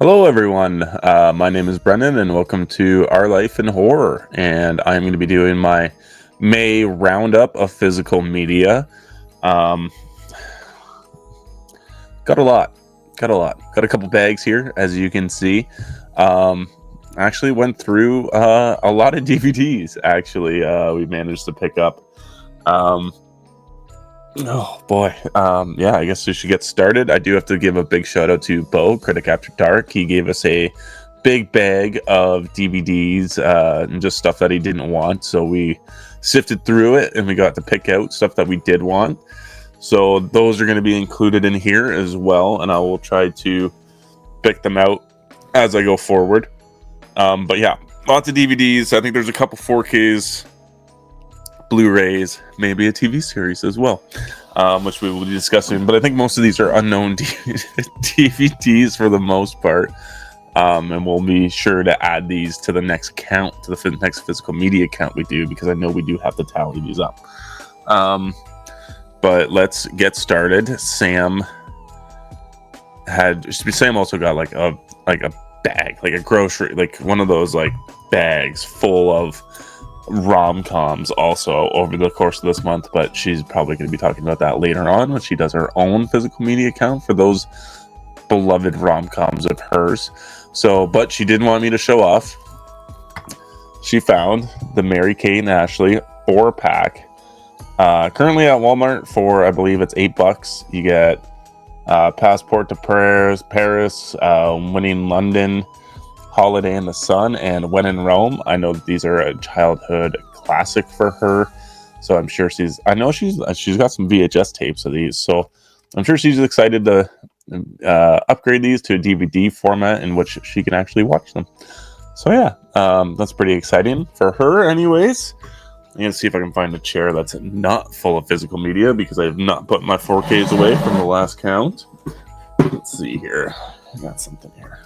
Hello, everyone. My name is Brennan, and welcome to Our Life in Horror. And I'm going to be doing my May roundup of physical media. Um, got a lot. Got a couple bags here, as you can see. I actually went through a lot of DVDs. Actually, we managed to pick up. Oh boy. Yeah, I guess we should get started. I do have to give a big shout out to Bo, Critic After Dark. He gave us a big bag of DVDs and just stuff that he didn't want. So we sifted through it and we got to pick out stuff that we did want. So those are going to be included in here as well. And I will try to pick them out as I go forward. But yeah, lots of DVDs. I think there's a couple 4Ks. Blu-rays, maybe a TV series as well, which we will be discussing. But I think most of these are unknown DVDs for the most part, and we'll be sure to add these to the next count, to the next physical media count we do, because I know we do have to tally these up. But let's get started. Sam also got like a bag, like a grocery, like one of those like bags full of rom-coms also over the course of this month, but she's probably going to be talking about that later on when she does her own physical media account for those beloved rom-coms of hers. So, but she didn't want me to show off. She found the Mary-Kate and Ashley 4-pack, currently at Walmart for, I believe it's $8. You get Passport to Paris, Winning London, Holiday in the Sun, and When in Rome. I know these are a childhood classic for her, so I'm sure she's got some VHS tapes of these, so I'm sure she's excited to upgrade these to a DVD format in which she can actually watch them. So yeah, that's pretty exciting for her anyways. I'm gonna see if I can find a chair that's not full of physical media, because I have not put my 4Ks away from the last count. Let's see here. I got something here.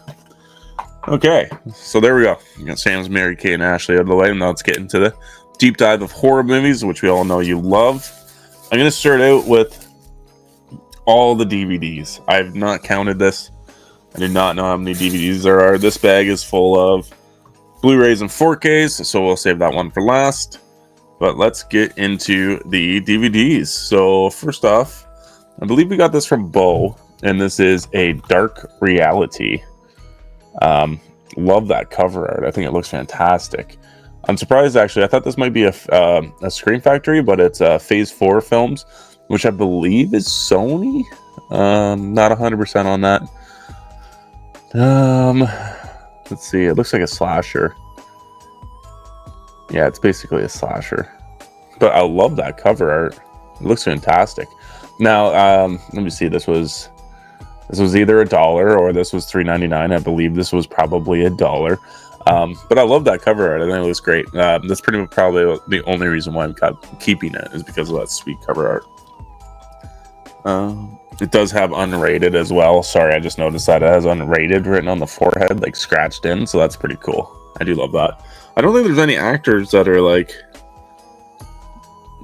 Okay, so there we go. You got Sam's Mary-Kate and Ashley out of the way, and now let's get into the deep dive of horror movies, which we all know you love. I'm going to start out with all the DVDs. I've not counted this. I did not know how many DVDs there are. This bag is full of Blu-rays and 4Ks, so we'll save that one for last. But let's get into the DVDs. So first off, I believe we got this from Bo, and this is a Dark Reality. Love that cover art. I think it looks fantastic. I'm surprised, actually. I thought this might be a Scream Factory, but it's Phase 4 Films, which I believe is Sony. Not 100% on that. Let's see. It looks like a slasher. Yeah, it's basically a slasher. But I love that cover art. It looks fantastic. Now, let me see. This was either $1 or this was $3.99. I believe this was probably $1. But I love that cover art. I think it looks great. That's pretty much probably the only reason why I'm keeping it, is because of that sweet cover art. It does have unrated as well. Sorry, I just noticed that it has unrated written on the forehead, like scratched in. So that's pretty cool. I do love that. I don't think there's any actors that are like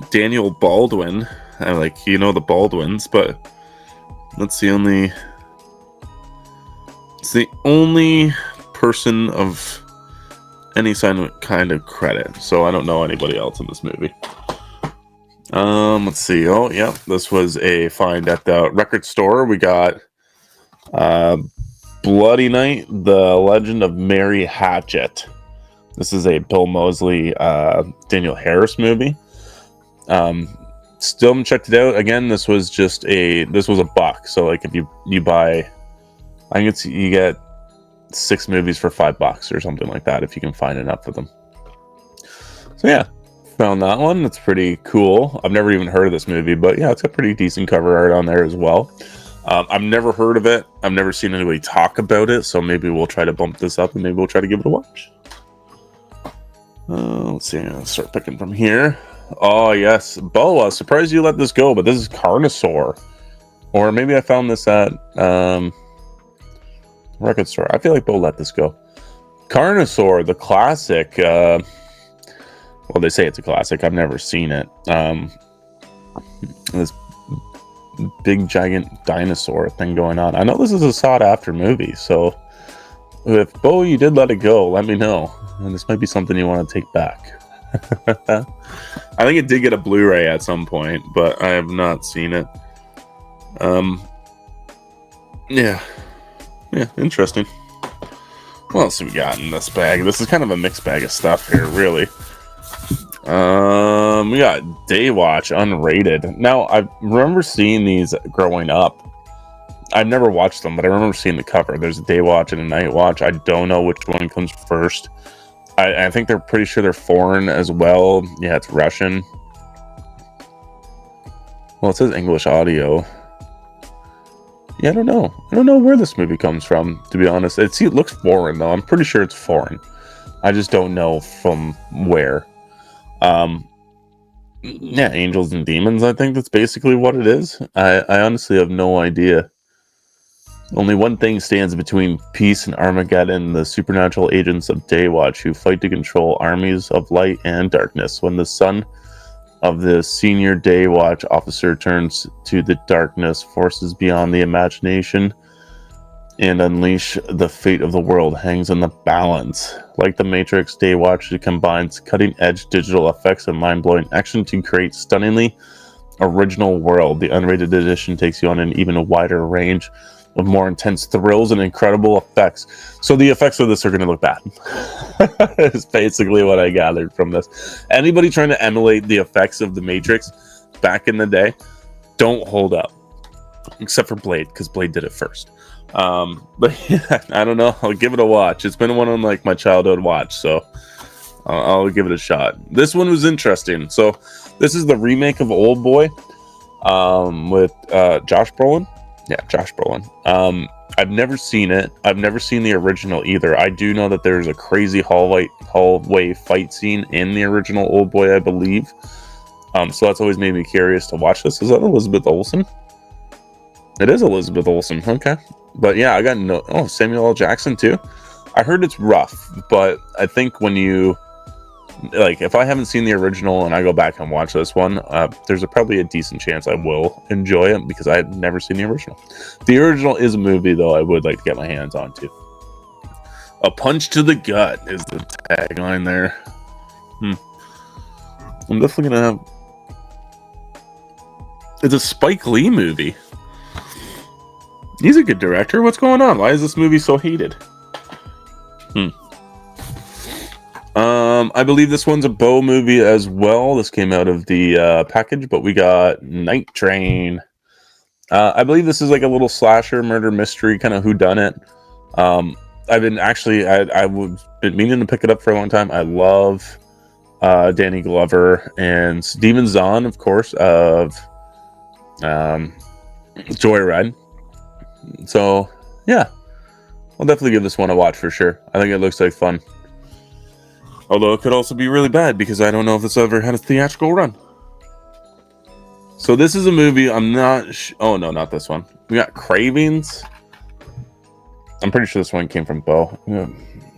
Daniel Baldwin. The Baldwins, but that's the only... It's the only person of any kind of credit, so I don't know anybody else in this movie. Let's see. Oh, yeah, this was a find at the record store. We got Bloody Night, The Legend of Mary Hatchet. This is a Bill Moseley, Daniel Harris movie. Still haven't checked it out. Again, this was $1. So like if you buy, I think you get 6 movies for $5 or something like that, if you can find enough of them. So yeah, found that one. It's pretty cool. I've never even heard of this movie, but yeah, it's got pretty decent cover art on there as well. I've never heard of it. I've never seen anybody talk about it, so maybe we'll try to bump this up and maybe we'll try to give it a watch. Let's see. I'll start picking from here. Oh yes, Bo, surprised you let this go, but this is Carnosaur. Or maybe I found this at record store. I feel like Bo let this go. Carnosaur, the classic. Well, they say it's a classic. I've never seen it. This big giant dinosaur thing going on. I know this is a sought after movie, so if Bo, you did let it go, let me know. And this might be something you want to take back. I think it did get a Blu-ray at some point, but I have not seen it. Yeah, interesting. What else have we got in this bag? This is kind of a mixed bag of stuff here, really. We got Daywatch unrated. Now, I remember seeing these growing up. I've never watched them, but I remember seeing the cover. There's a Daywatch and a Nightwatch. I don't know which one comes first. I think they're pretty sure they're foreign as well. Yeah, it's Russian. Well, it says English audio. Yeah, I don't know. I don't know where this movie comes from, to be honest. It looks foreign, though. I'm pretty sure it's foreign. I just don't know from where. Yeah, Angels and Demons, I think that's basically what it is. I honestly have no idea. Only one thing stands between peace and Armageddon, the supernatural agents of Daywatch who fight to control armies of light and darkness. When the son of the senior Daywatch officer turns to the darkness, forces beyond the imagination, and unleash the fate of the world hangs in the balance. Like the Matrix, Daywatch combines cutting-edge digital effects and mind-blowing action to create stunningly original world. The unrated edition takes you on an even wider range of more intense thrills and incredible effects. So the effects of this are going to look bad. Is basically what I gathered from this. Anybody trying to emulate the effects of the Matrix back in the day, don't hold up. Except for Blade, because Blade did it first. But yeah, I don't know. I'll give it a watch. It's been one on like my childhood watch, so I'll give it a shot. This one was interesting. So this is the remake of Old Boy with Josh Brolin. Yeah, Josh Brolin. I've never seen it. I've never seen the original either. I do know that there's a crazy hallway fight scene in the original Old Boy, I believe. So that's always made me curious to watch this. Is that Elizabeth Olsen? It is Elizabeth Olsen. Okay. But yeah, I got Samuel L. Jackson too. I heard it's rough, but I think when you if I haven't seen the original and I go back and watch this one, there's probably a decent chance I will enjoy it because I had never seen the original. The original is a movie, though, I would like to get my hands on too. A punch to the gut is the tagline there. I'm definitely gonna have. It's a Spike Lee movie. He's a good director. What's going on? Why is this movie so hated? I believe this one's a Bo movie as well. This came out of the package, but we got Night Train. I believe this is like a little slasher murder mystery kind of whodunit. I've been been meaning to pick it up for a long time. I love Danny Glover and Steven Zahn, of course, of Joyride. So yeah, I'll definitely give this one a watch for sure. I think it looks like fun. Although it could also be really bad because I don't know if it's ever had a theatrical run. So this is a movie I'm not... oh, no, not this one. We got Cravings. I'm pretty sure this one came from Bo. Yeah,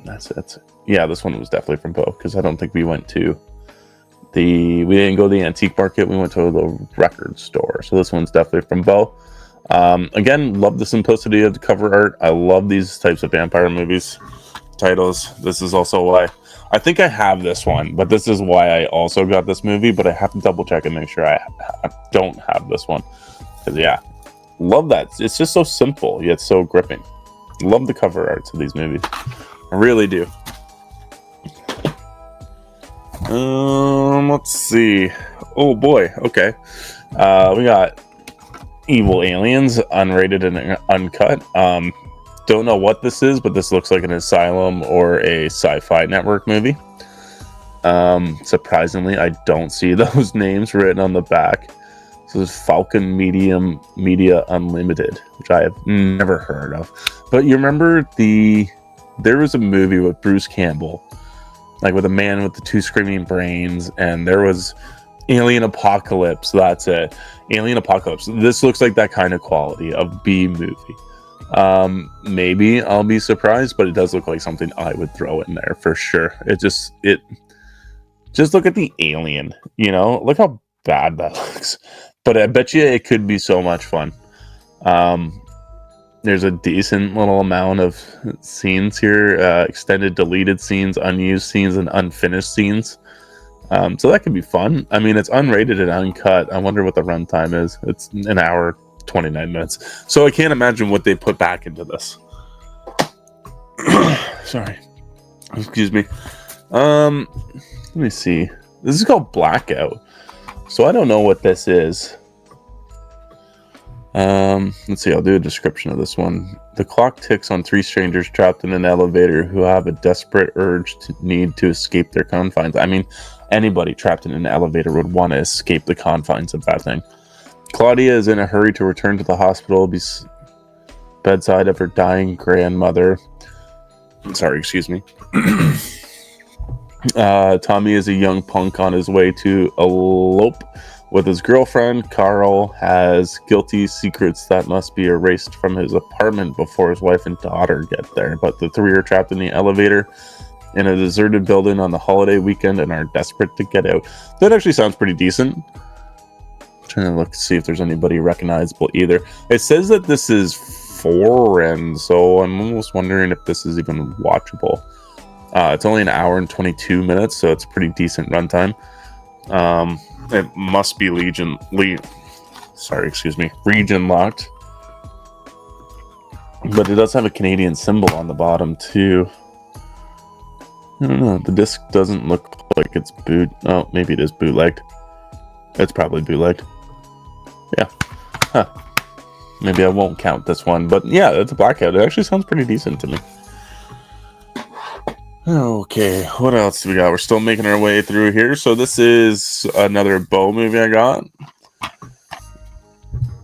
that's it. Yeah, this one was definitely from Bo because I don't think we went to we didn't go to the antique market. We went to the record store. So this one's definitely from Bo. Again, love the simplicity of the cover art. I love these types of vampire movies titles. This is also why... I think I have this one, but this is why I also got this movie, but I have to double check and make sure I don't have this one. Because, yeah, love that. It's just so simple, yet so gripping. Love the cover arts of these movies. I really do. Let's see. Oh, boy. Okay. We got Evil Aliens, unrated and uncut. Don't know what this is, but this looks like an Asylum or a Sci-Fi Network movie. Surprisingly, I don't see those names written on the back. So this is Falcon Media Unlimited, which I have never heard of. But you remember there was a movie with Bruce Campbell, like with a man with the two screaming brains, and there was Alien Apocalypse. That's it. Alien Apocalypse. This looks like that kind of quality of B movie. Maybe I'll be surprised, but it does look like something I would throw in there for sure. Just look at the alien, look how bad that looks, but I bet you it could be so much fun. There's a decent little amount of scenes here, extended deleted scenes, unused scenes, and unfinished scenes. So that could be fun. I mean, it's unrated and uncut. I wonder what the runtime is. It's an hour, 29 minutes. So I can't imagine what they put back into this. Sorry. Excuse me. Let me see. This is called Blackout. So I don't know what this is. Let's see. I'll do a description of this one. The clock ticks on three strangers trapped in an elevator who have a desperate urge to need to escape their confines. I mean, anybody trapped in an elevator would want to escape the confines of that thing. Claudia is in a hurry to return to the hospital bedside of her dying grandmother. Sorry, excuse me. Tommy is a young punk on his way to elope with his girlfriend. Carl has guilty secrets that must be erased from his apartment before his wife and daughter get there. But the three are trapped in the elevator in a deserted building on the holiday weekend and are desperate to get out. That actually sounds pretty decent. I'm trying to look to see if there's anybody recognizable either. It says that this is foreign, so I'm almost wondering if this is even watchable. It's only an hour and 22 minutes, so it's a pretty decent runtime. It must be region locked. But it does have a Canadian symbol on the bottom too. I don't know. The disc doesn't look like it's boot. Oh, maybe it is bootlegged. It's probably bootlegged. Yeah. Huh. Maybe I won't count this one, but yeah, it's a Blackout. It actually sounds pretty decent to me. Okay, what else do we got? We're still making our way through here. So this is another Bo movie I got.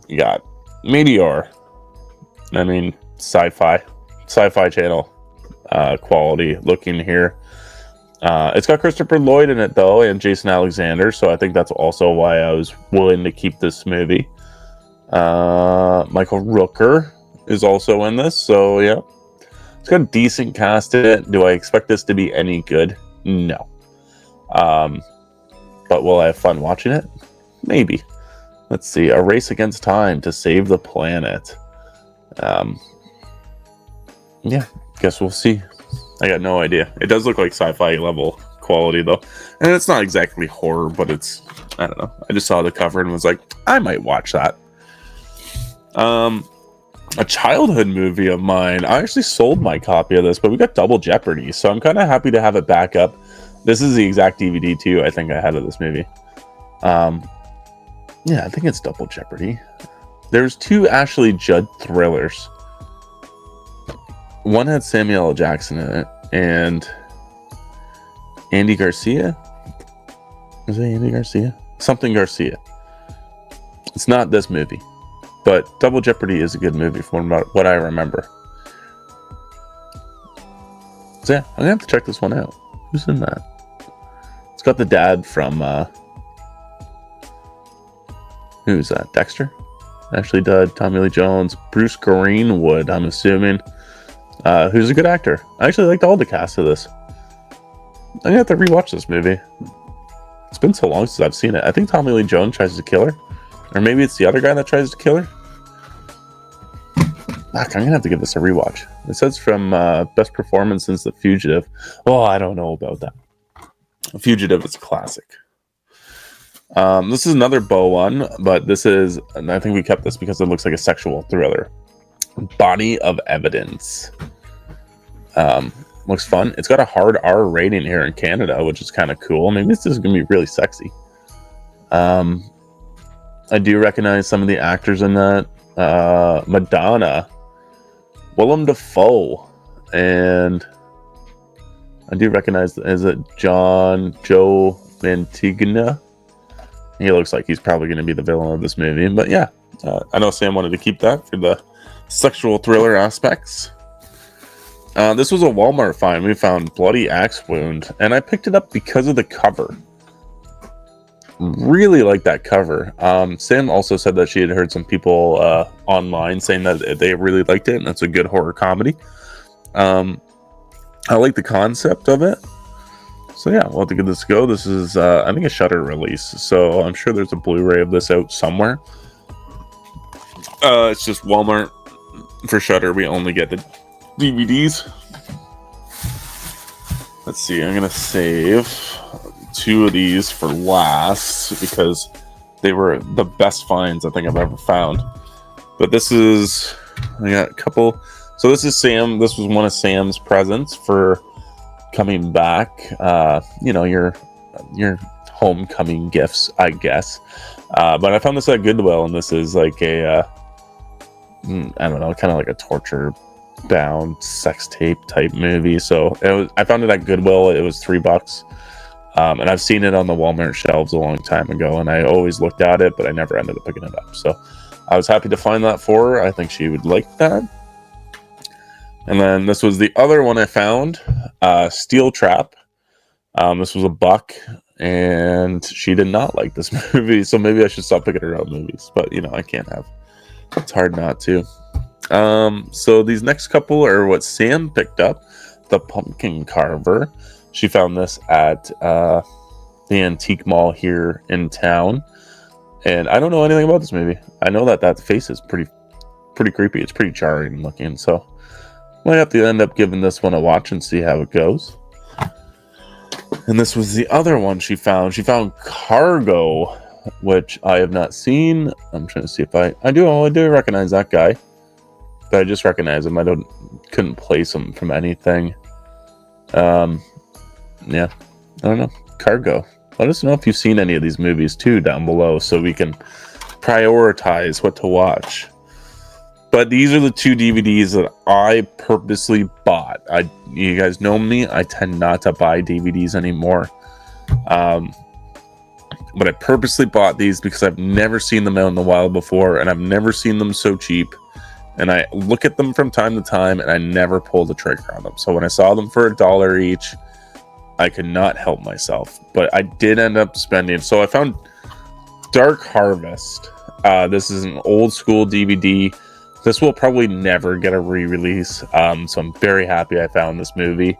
You got Meteor. I mean, sci-fi channel quality looking here. It's got Christopher Lloyd in it though, and Jason Alexander. So I think that's also why I was willing to keep this movie. Michael Rooker is also in this. So yeah. It's got a decent cast in it. Do I expect this to be any good? No. But will I have fun watching it? Maybe. Let's see. A race against time to save the planet. Yeah, guess we'll see. I got no idea. It does look like sci-fi level quality though. And it's not exactly horror, but it's, I don't know. I just saw the cover and was like, I might watch that. A childhood movie of mine. I actually sold my copy of this, but we got Double Jeopardy, so I'm kind of happy to have it back up. This is the exact DVD too, I think I had of this movie. Yeah, I think it's Double Jeopardy. There's two Ashley Judd thrillers. One had Samuel L. Jackson in it, and Andy Garcia? Is it Andy Garcia? Something Garcia. It's not this movie. But Double Jeopardy is a good movie from what I remember. So yeah, I'm going to have to check this one out. Who's in that? It's got the dad from... who's that? Dexter? Ashley Judd, Tommy Lee Jones, Bruce Greenwood, I'm assuming. Who's a good actor. I actually liked all the cast of this. I'm going to have to rewatch this movie. It's been so long since I've seen it. I think Tommy Lee Jones tries to kill her. Or maybe it's the other guy that tries to kill her. Fuck, I'm gonna have to give this a rewatch. It says from best performance since The Fugitive. Oh, I don't know about that. The Fugitive is a classic. This is another Bo one, but this is, and I think we kept this because it looks like a sexual thriller. Body of Evidence. Looks fun. It's got a hard R rating here in Canada, which is kind of cool. Maybe this is gonna be really sexy. I do recognize some of the actors in that. Madonna, Willem Dafoe, and I do recognize, is it Joe Mantegna? He looks like he's probably going to be the villain of this movie. But yeah, I know Sam wanted to keep that for the sexual thriller aspects. This was a Walmart find. We found Bloody Axe Wound, and I picked it up because of the cover. Really like that cover. Sam also said that she had heard some people online saying that they really liked it, and it's a good horror comedy. I like the concept of it. So yeah, we'll have to give this a go. This is, I think, a Shudder release, so I'm sure there's a Blu-ray of this out somewhere. It's just Walmart for Shudder, we only get the DVDs. Let's see, I'm gonna save 2 of these for last because they were the best finds I think I've ever found. But this is, I got a couple. So this is Sam. This was one of Sam's presents for coming back. Your homecoming gifts, I guess. But I found this at Goodwill, and this is like a, I don't know, kind of like a torture bound sex tape type movie. So I found it at Goodwill. It was $3. And I've seen it on the Walmart shelves a long time ago, and I always looked at it, but I never ended up picking it up. So I was happy to find that for her. I think she would like that. And then this was the other one I found, Steel Trap. This was $1, and she did not like this movie, so maybe I should stop picking her up movies. But, I can't have. It's hard not to. So these next couple are what Sam picked up, the Pumpkin Carver. She found this at the Antique Mall here in town. And I don't know anything about this movie. I know that face is pretty creepy. It's pretty jarring looking, so might have to end up giving this one a watch and see how it goes. And this was the other one she found. She found Cargo, which I have not seen. I'm trying to see if I do recognize that guy. But I just recognize him. Couldn't place him from anything. Yeah, I don't know. Cargo. Let us know if you've seen any of these movies too down below so we can prioritize what to watch. But these are the 2 DVDs that I purposely bought. You guys know me. I tend not to buy DVDs anymore. But I purposely bought these because I've never seen them out in the wild before, and I've never seen them so cheap. And I look at them from time to time, and I never pull the trigger on them. So when I saw them for $1 each, I could not help myself. But I did end up spending. So I found Dark Harvest. This is an old school DVD. This will probably never get a re-release. So I'm very happy I found this movie.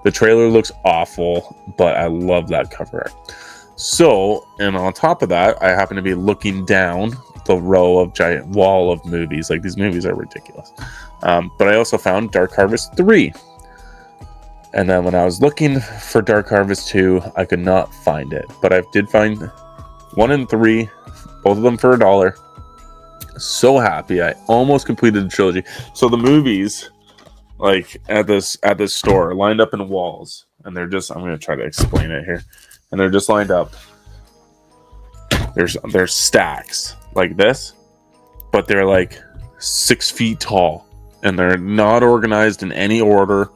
The trailer looks awful, but I love that cover art. So, and on top of that, I happen to be looking down the row of giant wall of movies. Like, these movies are ridiculous. But I also found Dark Harvest 3. And then when I was looking for Dark Harvest 2, I could not find it. But I did find 1 and 3, both of them for $1. So happy. I almost completed the trilogy. So the movies, like, at this store, lined up in walls. And they're just, I'm going to try to explain it here. And they're just lined up. There's stacks like this, but they're like 6 feet tall. And they're not organized in any order.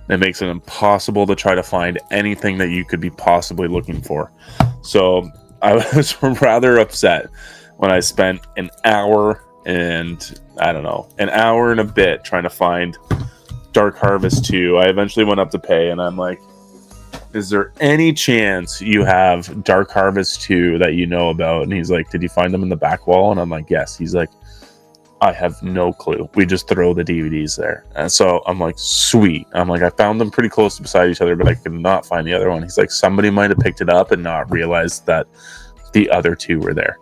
It makes it impossible to try to find anything that you could be possibly looking for. So I was rather upset when I spent an hour and a bit trying to find Dark Harvest 2. I eventually went up to pay, and I'm like, is there any chance you have Dark Harvest 2 that you know about? And he's like, did you find them in the back wall? And I'm like, yes. He's like, I have no clue. We just throw the DVDs there. And so I'm like, sweet. I'm like, I found them pretty close beside each other, but I could not find the other one. He's like, somebody might have picked it up and not realized that the other 2 were there.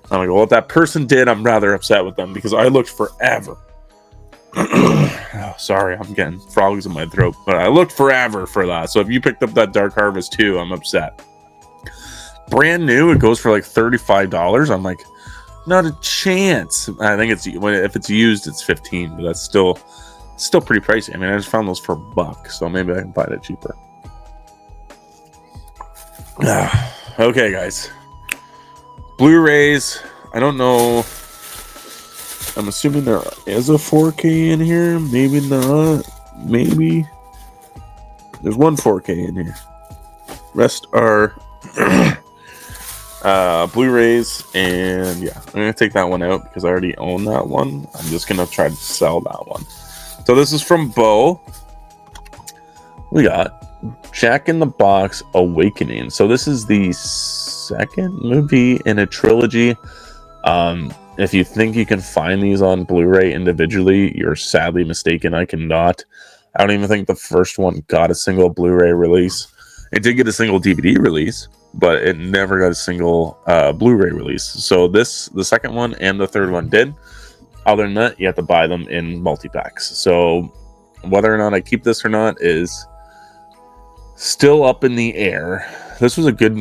I'm like, well, if that person did, I'm rather upset with them because I looked forever. Oh, sorry, I'm getting frogs in my throat, but I looked forever for that. So if you picked up that Dark Harvest 2, I'm upset. Brand new, it goes for like $35. I'm like, not a chance. I think if it's used, it's $15, but that's still pretty pricey. I mean, I just found those for $1, so maybe I can buy it cheaper. Okay, guys. Blu-rays. I don't know. I'm assuming there is a 4K in here. Maybe not. Maybe. There's one 4K in here. Rest are Blu-rays, and yeah, I'm gonna take that one out because I already own that one. I'm just gonna try to sell that one. So this is from Bo. We got Jack in the Box Awakening. So this is the second movie in a trilogy. If you think you can find these on Blu-ray individually, you're sadly mistaken. I cannot. I don't even think the first one got a single Blu-ray release. It did get a single DVD release, but it never got a single Blu-ray release. So the second one and the third one did. Other than that, you have to buy them in multi-packs. So whether or not I keep this or not is still up in the air. This was a good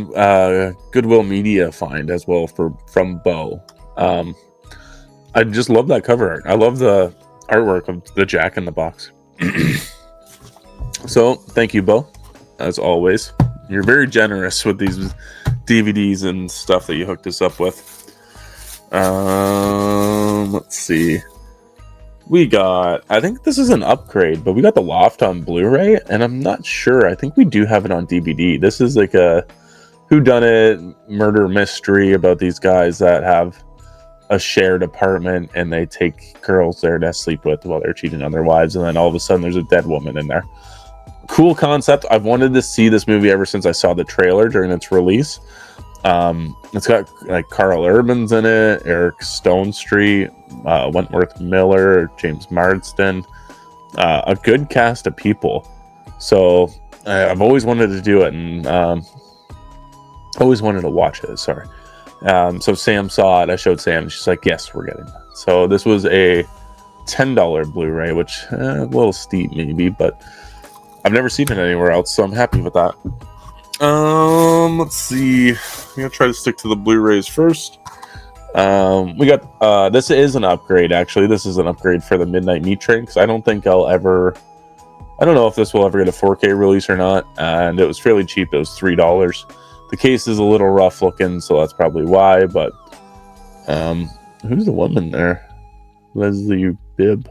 Goodwill Media find as well from Bo. I just love that cover art. I love the artwork of the Jack in the Box. So thank you, Bo, as always. You're very generous with these DVDs and stuff that you hooked us up with. Let's see. We got, I think this is an upgrade, but we got The Loft on Blu-ray, and I'm not sure. I think we do have it on DVD. This is like a whodunit murder mystery about these guys that have a shared apartment, and they take girls there to sleep with while they're cheating on their wives, and then all of a sudden there's a dead woman in there. Cool concept. I've wanted to see this movie ever since I saw the trailer during its release. It's got like Carl Urban's in it, Eric Stonestreet, Wentworth Miller, James Marsden, a good cast of people. So I've always wanted to do it, and always wanted to watch it. Sorry. So Sam saw it. I showed Sam. She's like, "Yes, we're getting it." So this was a $10 Blu-ray, which a little steep maybe, but I've never seen it anywhere else, so I'm happy with that. Let's see. I'm gonna try to stick to the Blu-rays first. We got this is an upgrade. Actually, this is an upgrade for the Midnight Meat Train, because I don't know if this will ever get a 4K release or not. And it was fairly cheap. It was $3. The case is a little rough looking, so that's probably why. But who's the woman there? Leslie Bibb,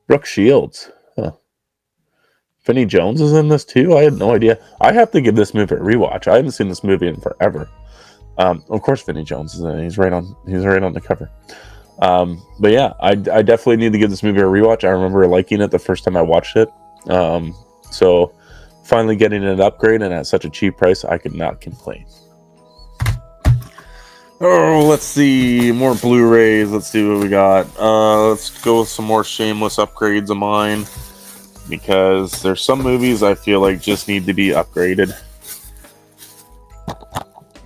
Brooke Shields. Huh. Finney Jones is in this too. I had no idea. I have to give this movie a rewatch. I haven't seen this movie in forever. Of course, Finney Jones is in it. He's right on the cover. But yeah, I definitely need to give this movie a rewatch. I remember liking it the first time I watched it. So finally getting an upgrade and at such a cheap price, I could not complain. Oh, let's see. More Blu-rays. Let's see what we got. Let's go with some more shameless upgrades of mine, because there's some movies I feel like just need to be upgraded.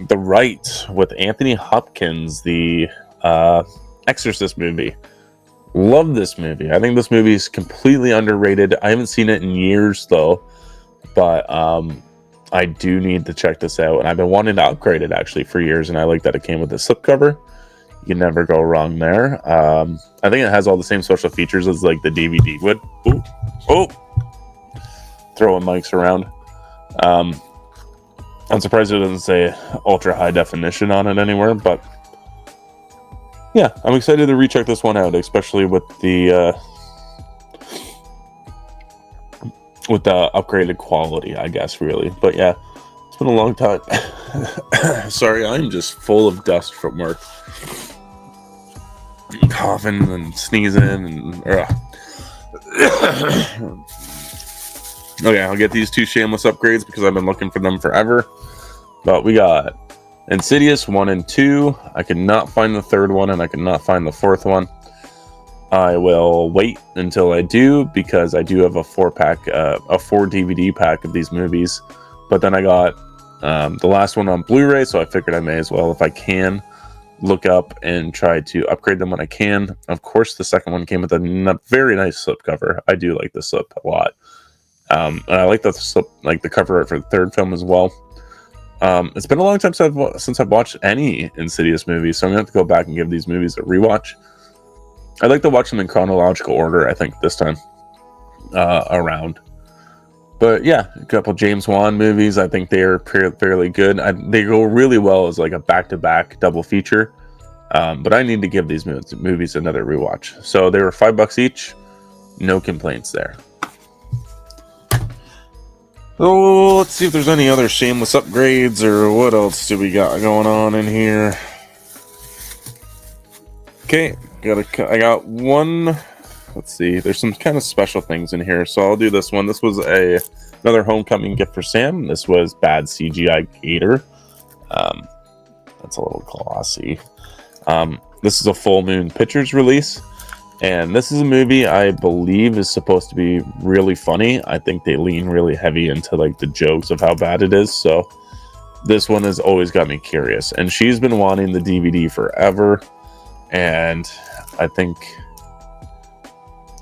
The Rite with Anthony Hopkins, the Exorcist movie. Love this movie. I think this movie is completely underrated. I haven't seen it in years though, but I do need to check this out, and I've been wanting to upgrade it actually for years, and I like that it came with a slipcover. You can never go wrong there. I think it has all the same special features as like the DVD would. Ooh. Oh, throwing mics around. I'm surprised it doesn't say ultra high definition on it anywhere, but yeah, I'm excited to recheck this one out, especially with the upgraded quality, I guess, really. But yeah, it's been a long time. Sorry, I'm just full of dust from work. Coughing and sneezing and okay, I'll get these two shameless upgrades because I've been looking for them forever. But we got Insidious 1 and 2. I could not find the third one, and I could not find the fourth one. I will wait until I do, because I do have a 4 DVD pack of these movies. But then I got the last one on Blu-ray, so I figured I may as well, if I can, look up and try to upgrade them when I can. Of course, the second one came with a very nice slipcover. I do like the slip a lot. And I like the slip, like the cover art for the third film as well. It's been a long time since I've watched any Insidious movies, so I'm gonna have to go back and give these movies a rewatch. I'd like to watch them in chronological order, I think, this time around. But yeah, a couple James Wan movies. I think they are fairly good. They go really well as like a back-to-back double feature. But I need to give these movies another rewatch. So they were $5 each. No complaints there. So let's see if there's any other shameless upgrades, or what else do we got going on in here. Okay, I got one. Let's see, there's some kind of special things in here, so I'll do this one. This was another homecoming gift for Sam. This was Bad CGI Gator. That's a little glossy. This is a Full Moon Pictures release, and this is a movie I believe is supposed to be really funny. I think they lean really heavy into like the jokes of how bad it is, so this one has always got me curious. And she's been wanting the DVD forever, and I think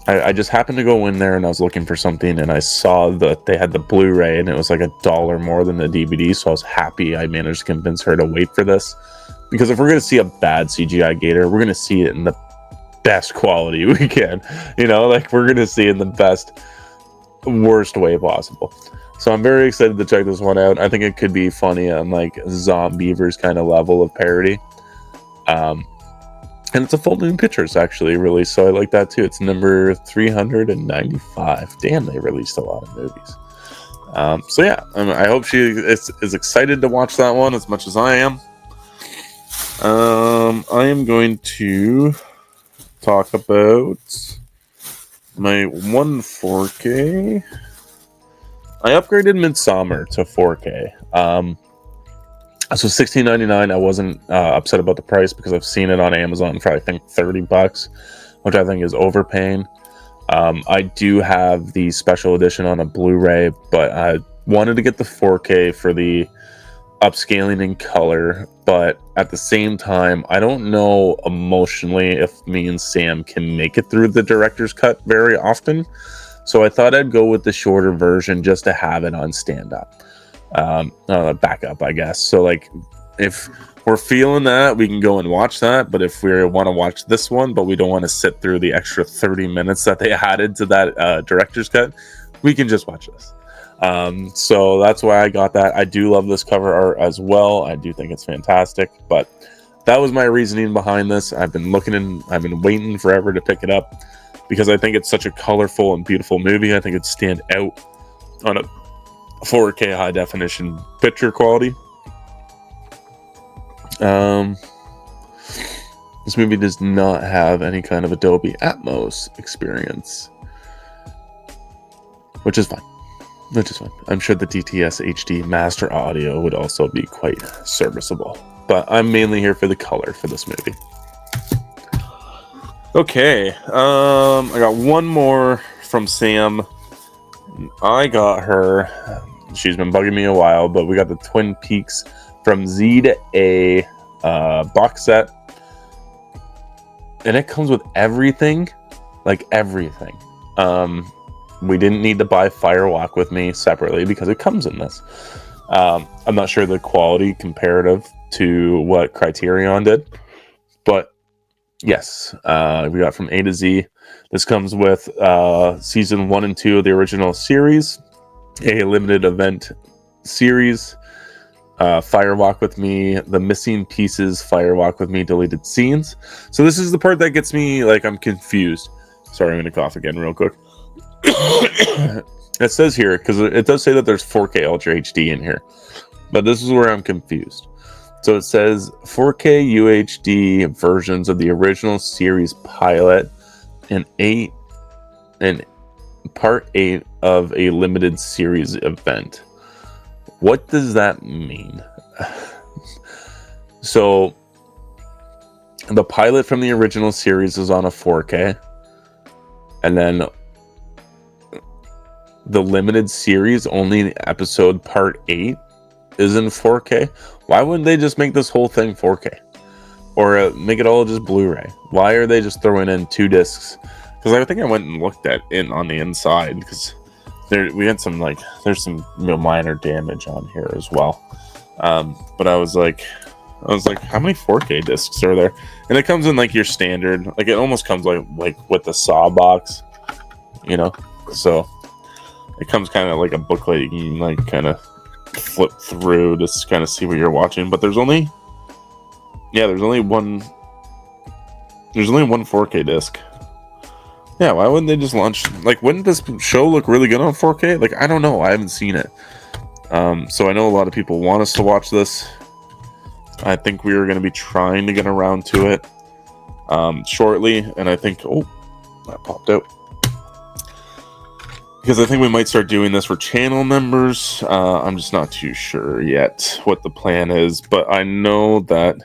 I just happened to go in there and I was looking for something, and I saw that they had the Blu-ray and it was like $1 more than the DVD. So I was happy I managed to convince her to wait for this, because if we're going to see a bad CGI gator, we're going to see it in the best quality we can. Like, we're going to see it in the best, worst way possible. So I'm very excited to check this one out. I think it could be funny on like Zombievers kind of level of parody. And it's a folding pictures actually released, so I like that too. It's number 395. Damn, they released a lot of movies. So yeah, I hope she is excited to watch that one as much as I am. I am going to talk about my one 4K. I upgraded Midsommar to 4K. So $16.99. I wasn't upset about the price because I've seen it on Amazon for I think $30, which I think is overpaying. I do have the special edition on a Blu-ray, but I wanted to get the 4K for the upscaling in color. But at the same time, I don't know emotionally if me and Sam can make it through the director's cut very often. So I thought I'd go with the shorter version just to have it on stand-up. Backup, I guess. So like, if we're feeling that, we can go and watch that. But if we want to watch this one, but we don't want to sit through the extra 30 minutes that they added to that director's cut, we can just watch this. So that's why I got that. I do love this cover art as well. I do think it's fantastic. But that was my reasoning behind this. I've been waiting forever to pick it up because I think it's such a colorful and beautiful movie. I think it'd stand out on a 4K high definition picture quality. This movie does not have any kind of Dolby Atmos experience, which is fine. I'm sure the DTS HD Master Audio would also be quite serviceable, but I'm mainly here for the color for this movie. Okay, I got one more from Sam. I got her. She's been bugging me a while, but we got the Twin Peaks from Z to A box set, and it comes with everything, like everything. We didn't need to buy Fire Walk with Me separately because it comes in this. I'm not sure the quality comparative to what Criterion did, but yes, we got from A to Z. This comes with season 1 and 2 of the original series, a limited event series, Fire Walk with Me, the Missing Pieces, Fire Walk with Me, deleted scenes. So this is the part that gets me, like, I'm confused. Sorry, I'm going to cough again real quick. It says here, because it does say that there's 4K Ultra HD in here, but this is where I'm confused. So it says 4K UHD versions of the original series pilot and part 8 of a limited series event. What does that mean? So the pilot from the original series is on a 4K, and then the limited series, only episode part 8 is in 4K. Why wouldn't they just make this whole thing 4K? Or make it all just Blu-ray? Why are they just throwing in 2 discs? Because I think I went and looked at it on the inside, because we had some, like, there's some minor damage on here as well. But I was like, how many 4K discs are there? And it comes in like your standard, like it almost comes like with the Saw box, you know? So it comes kind of like a booklet you can like kind of flip through to kind of see what you're watching. But there's only one 4K disc. Yeah, why wouldn't they just launch, like, wouldn't this show look really good on 4K? Like, I don't know, I haven't seen it. So I know a lot of people want us to watch this. I think we are going to be trying to get around to it shortly, and I think, oh, that popped out. Because I think we might start doing this for channel members. I'm just not too sure yet what the plan is, but I know that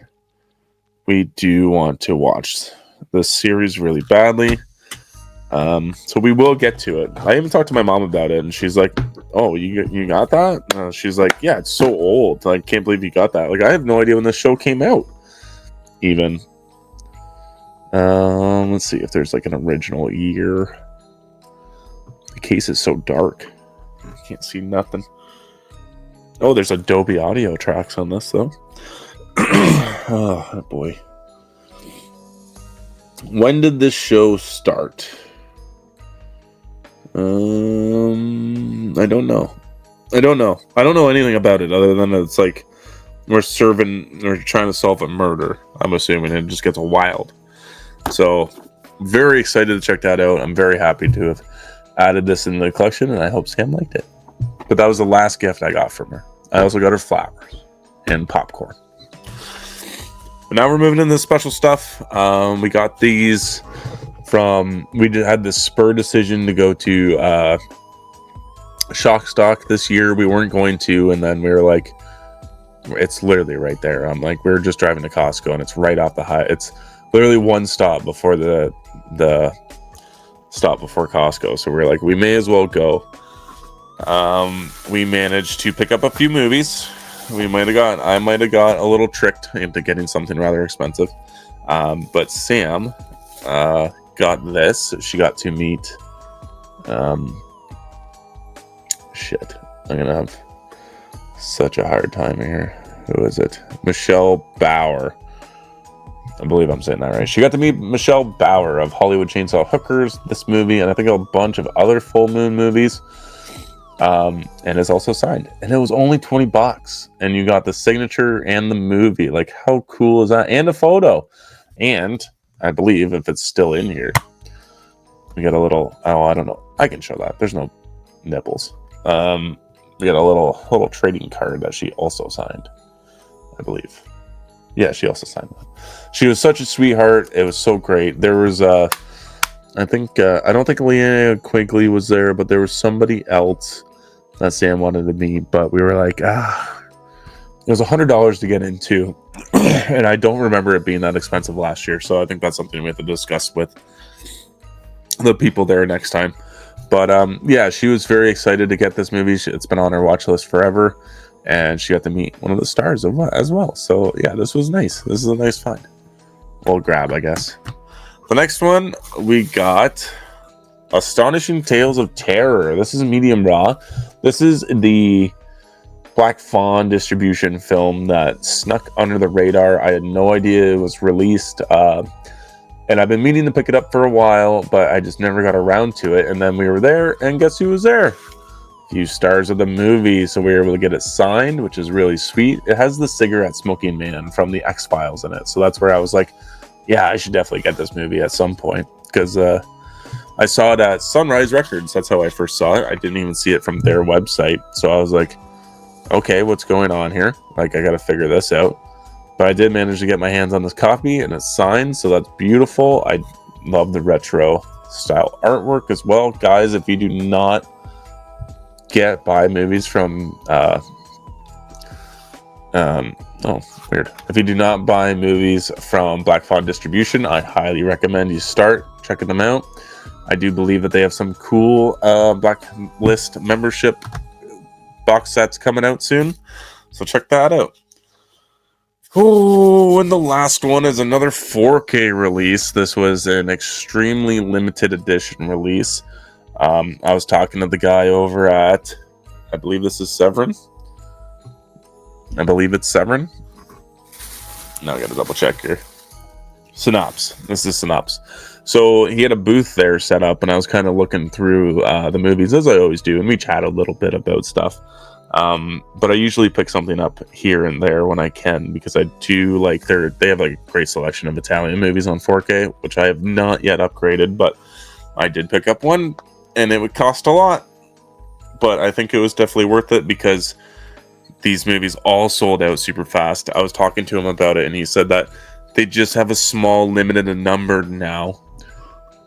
we do want to watch this series really badly. So we will get to it. I even talked to my mom about it, and she's like, "Oh, you got that?" She's like, "Yeah, it's so old. I can't believe you got that." Like, I have no idea when this show came out, even. Let's see if there's like an original year. The case is so dark. I can't see nothing. Oh, there's Dolby Audio tracks on this though. Oh boy. When did this show start? I don't know. I don't know anything about it other than it's like we're trying to solve a murder. I'm assuming it just gets wild. So very excited to check that out. I'm very happy to have added this in the collection, and I hope Sam liked it. But that was the last gift I got from her. I also got her flowers and popcorn. But now we're moving into the special stuff. We got these we had this spur decision to go to Shock Stock this year. We weren't going to, and then we were like, it's literally right there. I'm like, we were just driving to Costco, and it's right off the high. It's literally one stop before the stop before Costco. So we're like, we may as well go. We managed to pick up a few movies. I might have got a little tricked into getting something rather expensive. But Sam got this. She got to meet shit. I'm gonna have such a hard time here. Who is it? Michelle Bauer. I believe I'm saying that right. She got to meet Michelle Bauer of Hollywood Chainsaw Hookers, this movie, and I think a bunch of other Full Moon movies. And it's also signed. And it was only $20. And you got the signature and the movie. Like, how cool is that? And a photo. And I believe if it's still in here, we got a little, I don't know. I can show that. There's no nipples. We got a little trading card that she also signed, I believe. Yeah, she also signed that. She was such a sweetheart. It was so great. There was I don't think Leanna Quigley was there, but there was somebody else that Sam wanted to meet. But we were like, it was $100 to get into, and I don't remember it being that expensive last year. So I think that's something we have to discuss with the people there next time. But yeah, she was very excited to get this movie. It's been on her watch list forever, and she got to meet one of the stars as well. So yeah, this was nice. This is a nice find. Well, grab, I guess. The next one, we got Astonishing Tales of Terror. This is medium raw. This is the Black Fawn distribution film that snuck under the radar. I had no idea it was released. And I've been meaning to pick it up for a while, but I just never got around to it. And then we were there, and guess who was there? A few stars of the movie, so we were able to get it signed, which is really sweet. It has the cigarette smoking man from the X-Files in it. So that's where I was like, yeah, I should definitely get this movie at some point, because I saw it at Sunrise Records. That's how I first saw it. I didn't even see it from their website. So I was like, okay, what's going on here? Like, I got to figure this out. But I did manage to get my hands on this copy, and it's signed, so that's beautiful. I love the retro style artwork as well. Guys, if you do not buy movies from if you do not buy movies from Black Fawn Distribution, I highly recommend you start checking them out. I do believe that they have some cool Blacklist membership box sets coming out soon, so check that out. Oh, and the last one is another 4K release. This was an extremely limited edition release. I was talking to the guy over at, I believe this is Severin. I believe it's Severin. Now I gotta double check here. Synopsis. This is Synopsis. So he had a booth there set up, and I was kind of looking through the movies, as I always do, and we chat a little bit about stuff. But I usually pick something up here and there when I can, because I do like they have like a great selection of Italian movies on 4K, which I have not yet upgraded, but I did pick up one, and it would cost a lot, but I think it was definitely worth it because these movies all sold out super fast. I was talking to him about it, and he said that they just have a small limited number now,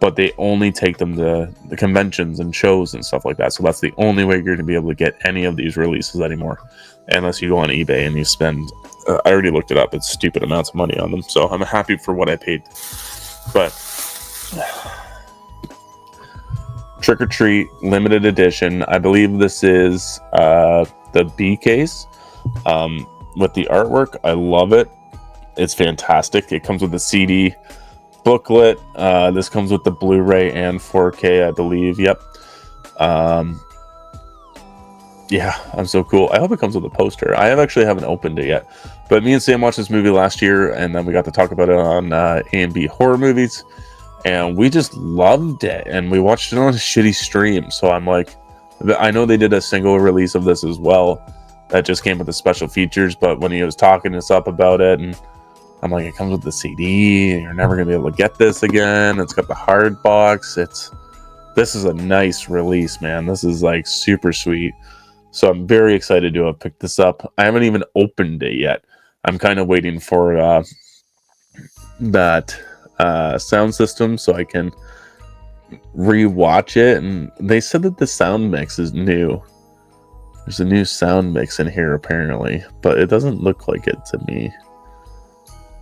but they only take them to the conventions and shows and stuff like that. So that's the only way you're going to be able to get any of these releases anymore, unless you go on eBay and you spend, I already looked it up, it's stupid amounts of money on them. So I'm happy for what I paid. But Trick or Treat limited edition. I believe this is the B case with the artwork. I love it. It's fantastic. It comes with a CD. booklet. This comes with the Blu-ray and 4K, I believe. Yep. Yeah, I'm so cool. I hope it comes with a poster. I haven't opened it yet. But me and Sam watched this movie last year, and then we got to talk about it on A&B Horror Movies, and we just loved it. And we watched it on a shitty stream. So I'm like, I know they did a single release of this as well that just came with the special features, but when he was talking us up about it, and I'm like, it comes with the CD, and you're never going to be able to get this again. It's got the hard box. This is a nice release, man. This is like super sweet. So I'm very excited to have picked this up. I haven't even opened it yet. I'm kind of waiting for that sound system so I can rewatch it. And they said that the sound mix is new. There's a new sound mix in here apparently, but it doesn't look like it to me.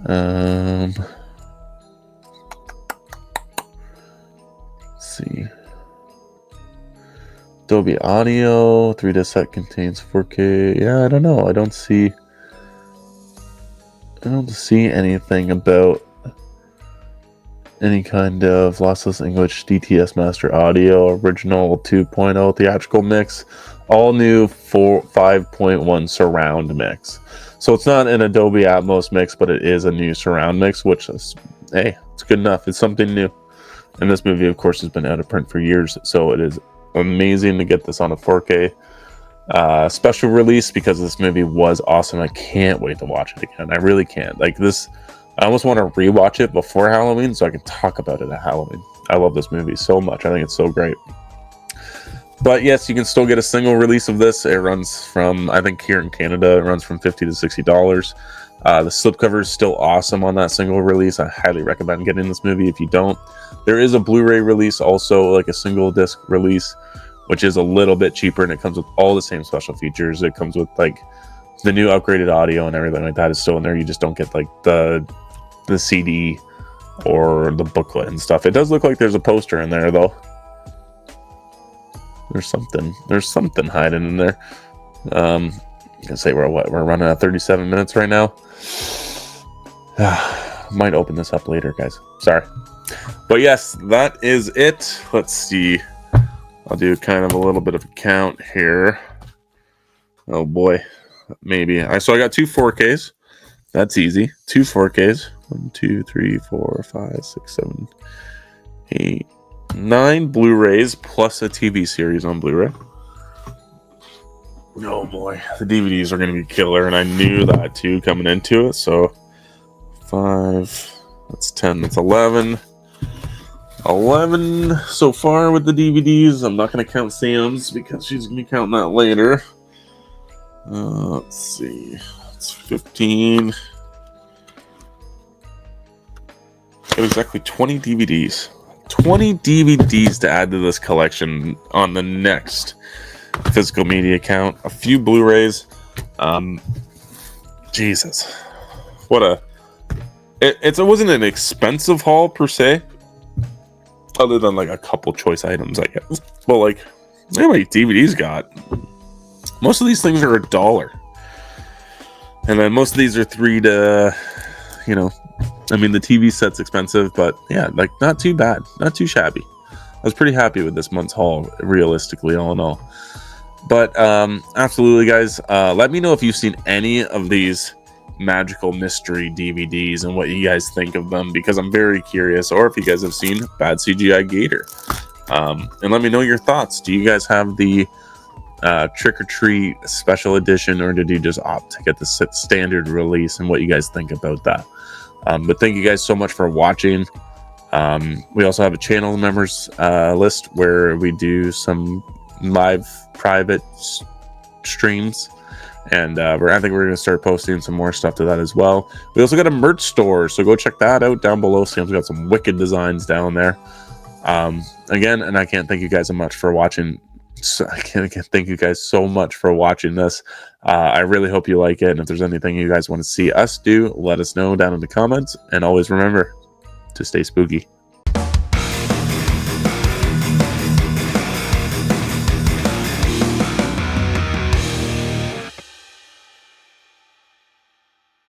Let's see. Dolby Audio, 3-disc set contains 4K. Yeah, I don't know. I don't see anything about any kind of lossless English DTS Master Audio, original 2.0 theatrical mix, all new 5.1 surround mix. So it's not an Dolby Atmos mix, but it is a new surround mix, which is, hey, it's good enough. It's something new. And this movie, of course, has been out of print for years, so it is amazing to get this on a 4K special release because this movie was awesome. I can't wait to watch it again. I really can't. Like this, I almost want to rewatch it before Halloween so I can talk about it at Halloween. I love this movie so much. I think it's so great. But yes, you can still get a single release of this. It runs from, I think here in Canada, it runs from $50 to $60. The slipcover is still awesome on that single release. I highly recommend getting this movie if you don't. There is a Blu-ray release also, like a single disc release, which is a little bit cheaper, and it comes with all the same special features. It comes with like the new upgraded audio and everything like that is still in there. You just don't get like the CD or the booklet and stuff. It does look like there's a poster in there though. There's something hiding in there. I say we're running at 37 minutes right now. Might open this up later, guys. Sorry. But yes, that is it. Let's see. I'll do kind of a little bit of a count here. Oh boy. Maybe. So I got 2 4Ks. That's easy. 2 4Ks. 1, 2, 3, 4, 5, 6, 7, 8, 9 Blu-rays plus a TV series on Blu-ray. Oh boy. The DVDs are going to be killer, and I knew that too coming into it. So 5, that's 10, that's 11. 11 so far with the DVDs. I'm not going to count Sam's because she's going to be counting that later. Let's see. It's 15. Exactly 20 DVDs. 20 DVDs to add to this collection on the next physical media count. A few Blu-rays. Jesus. It wasn't an expensive haul per se. Other than like a couple choice items, I guess. But like, look how many DVDs got. Most of these things are $1. And then most of these are $3 to, I mean, the TV set's expensive, but yeah, like not too bad. Not too shabby. I was pretty happy with this month's haul, realistically, all in all. But absolutely, guys, let me know if you've seen any of these magical mystery DVDs and what you guys think of them, because I'm very curious, or if you guys have seen Bad CGI Gator. And let me know your thoughts. Do you guys have the Trick or Treat special edition, or did you just opt to get the standard release, and what you guys think about that? But thank you guys so much for watching. We also have a channel members list where we do some live private streams, and I think we're going to start posting some more stuff to that as well. We also got a merch store, so go check that out down below. Sam's got some wicked designs down there. Again, and I can't thank you guys so much for watching. I can't thank you guys so much for watching this. I really hope you like it, and if there's anything you guys want to see us do, let us know down in the comments, and always remember to stay spooky.